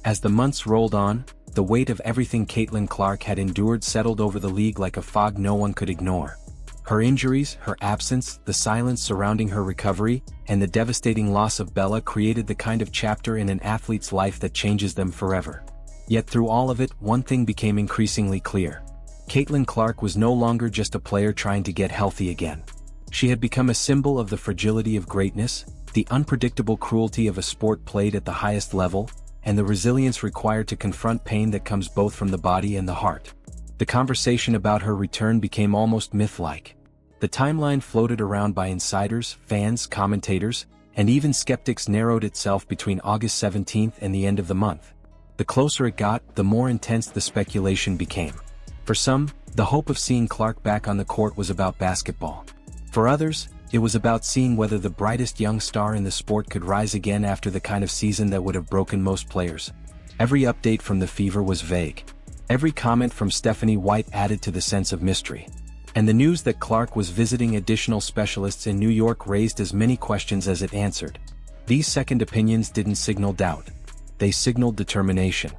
As the months rolled on, the weight of everything Caitlyn Clark had endured settled over the league like a fog no one could ignore. Her injuries, her absence, the silence surrounding her recovery, and the devastating loss of Bella created the kind of chapter in an athlete's life that changes them forever. Yet through all of it, one thing became increasingly clear. Caitlyn Clark was no longer just a player trying to get healthy again. She had become a symbol of the fragility of greatness, the unpredictable cruelty of a sport played at the highest level, and the resilience required to confront pain that comes both from the body and the heart. The conversation about her return became almost myth-like. The timeline floated around by insiders, fans, commentators, and even skeptics narrowed itself between August 17th and the end of the month. The closer it got, the more intense the speculation became. For some, the hope of seeing Clark back on the court was about basketball. For others, it was about seeing whether the brightest young star in the sport could rise again after the kind of season that would have broken most players. Every update from the Fever was vague. Every comment from Stephanie White added to the sense of mystery. And the news that Clark was visiting additional specialists in New York raised as many questions as it answered. These second opinions didn't signal doubt. They signaled determination.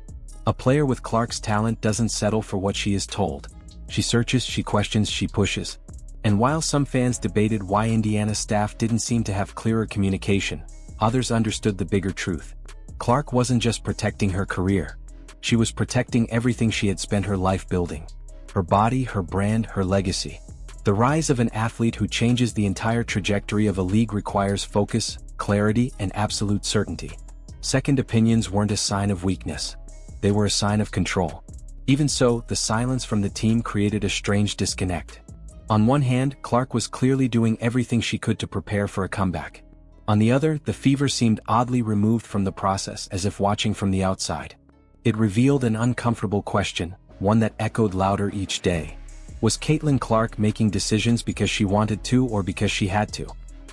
A player with Clark's talent doesn't settle for what she is told. She searches, she questions, she pushes. And while some fans debated why Indiana's staff didn't seem to have clearer communication, others understood the bigger truth. Clark wasn't just protecting her career. She was protecting everything she had spent her life building. Her body, her brand, her legacy. The rise of an athlete who changes the entire trajectory of a league requires focus, clarity, and absolute certainty. Second opinions weren't a sign of weakness. They were a sign of control. Even so, the silence from the team created a strange disconnect. On one hand, Clark was clearly doing everything she could to prepare for a comeback. On the other, the Fever seemed oddly removed from the process, as if watching from the outside. It revealed an uncomfortable question, one that echoed louder each day. Was Caitlyn Clark making decisions because she wanted to or because she had to?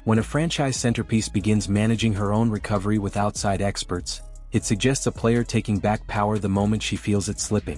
When a franchise centerpiece begins managing her own recovery with outside experts, it suggests a player taking back power the moment she feels it slipping.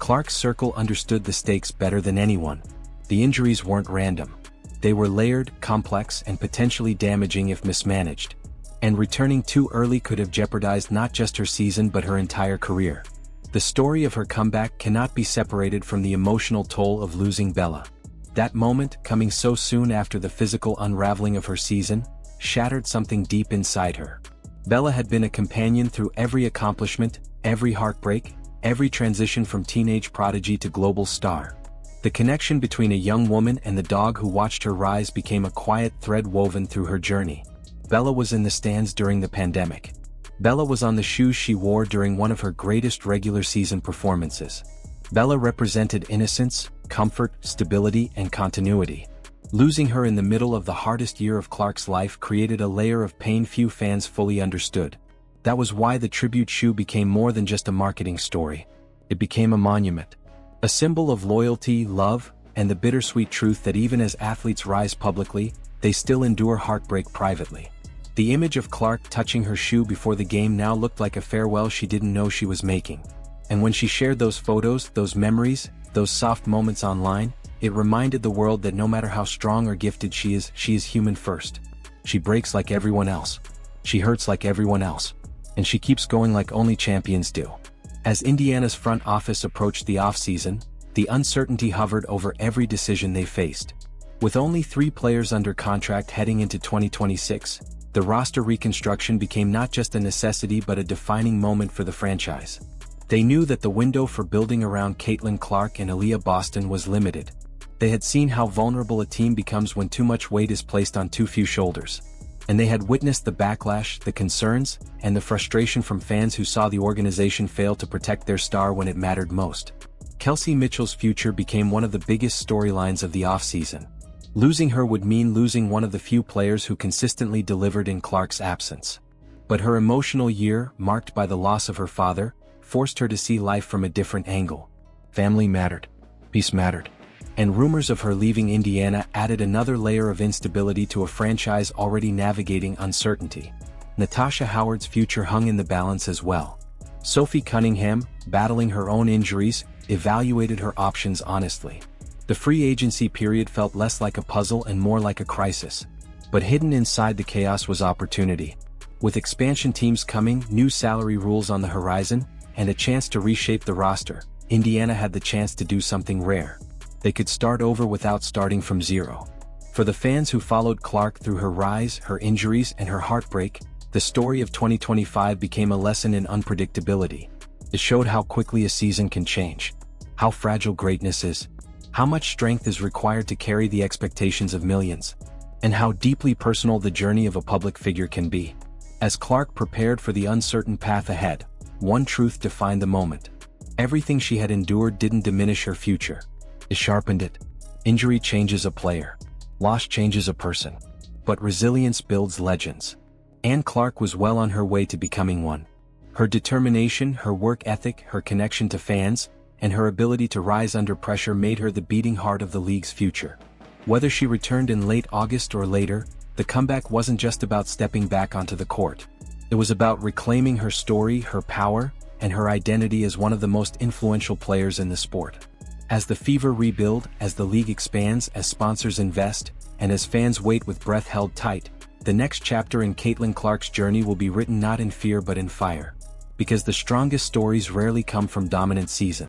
Clark's circle understood the stakes better than anyone. The injuries weren't random. They were layered, complex, and potentially damaging if mismanaged. And returning too early could have jeopardized not just her season but her entire career. The story of her comeback cannot be separated from the emotional toll of losing Bella. That moment, coming so soon after the physical unraveling of her season, shattered something deep inside her. Bella had been a companion through every accomplishment, every heartbreak, every transition from teenage prodigy to global star. The connection between a young woman and the dog who watched her rise became a quiet thread woven through her journey. Bella was in the stands during the pandemic. Bella was on the shoes she wore during one of her greatest regular season performances. Bella represented innocence, comfort, stability, and continuity. Losing her in the middle of the hardest year of Clark's life created a layer of pain few fans fully understood. That was why the tribute shoe became more than just a marketing story. It became a monument. A symbol of loyalty, love, and the bittersweet truth that even as athletes rise publicly, they still endure heartbreak privately. The image of Clark touching her shoe before the game now looked like a farewell she didn't know she was making. And when she shared those photos, those memories, those soft moments online, it reminded the world that no matter how strong or gifted she is human first. She breaks like everyone else. She hurts like everyone else. And she keeps going like only champions do. As Indiana's front office approached the offseason, the uncertainty hovered over every decision they faced. With only 3 players under contract heading into 2026, the roster reconstruction became not just a necessity but a defining moment for the franchise. They knew that the window for building around Caitlyn Clark and Aaliyah Boston was limited. They had seen how vulnerable a team becomes when too much weight is placed on too few shoulders. And they had witnessed the backlash, the concerns, and the frustration from fans who saw the organization fail to protect their star when it mattered most. Kelsey Mitchell's future became one of the biggest storylines of the offseason. Losing her would mean losing one of the few players who consistently delivered in Clark's absence. But her emotional year, marked by the loss of her father, forced her to see life from a different angle. Family mattered. Peace mattered. And rumors of her leaving Indiana added another layer of instability to a franchise already navigating uncertainty. Natasha Howard's future hung in the balance as well. Sophie Cunningham, battling her own injuries, evaluated her options honestly. The free agency period felt less like a puzzle and more like a crisis. But hidden inside the chaos was opportunity. With expansion teams coming, new salary rules on the horizon, and a chance to reshape the roster, Indiana had the chance to do something rare. They could start over without starting from zero. For the fans who followed Clark through her rise, her injuries, and her heartbreak, the story of 2025 became a lesson in unpredictability. It showed how quickly a season can change, how fragile greatness is, how much strength is required to carry the expectations of millions, and how deeply personal the journey of a public figure can be. As Clark prepared for the uncertain path ahead, one truth defined the moment. Everything she had endured didn't diminish her future. It sharpened it. Injury changes a player. Loss changes a person. But resilience builds legends. And Clark was well on her way to becoming one. Her determination, her work ethic, her connection to fans, and her ability to rise under pressure made her the beating heart of the league's future. Whether she returned in late August or later, the comeback wasn't just about stepping back onto the court. It was about reclaiming her story, her power, and her identity as one of the most influential players in the sport. As the fever rebuilds, as the league expands, as sponsors invest, and as fans wait with breath held tight, the next chapter in Caitlyn Clark's journey will be written not in fear but in fire. Because the strongest stories rarely come from dominant seasons.